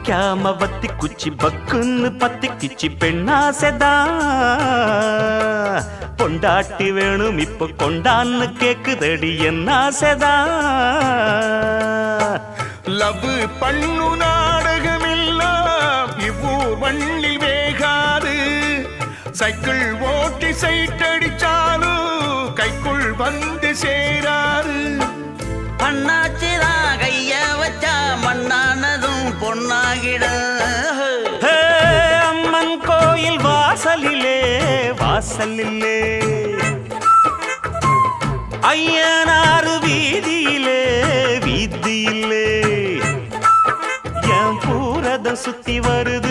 வைக்காம வத்தி குச்சி பக்குன்னு பத்தி கிச்சி பெண்ணாசைதான் பொண்டாட்டி வேணும் இப்ப கொண்டான்னு கேக்குதடி என்ன ஆசைதான் லவ் பண்ணு நாடகமெல்லாம் இவ்வூர் மண்ணில் வேகாது சைக்கிள் ஓட்டி சைட்டடிச்சாலும் கைக்குள் வந்து சேராது அண்ணாச்சிதான் கைய வச்சா மண்ணானதும் பொன்னாகிட அம்மன் கோயில் வாசலிலே வாசலிலே ஐயனாறு வீதியிலே வீதியிலே என் பூரத சுத்தி வருது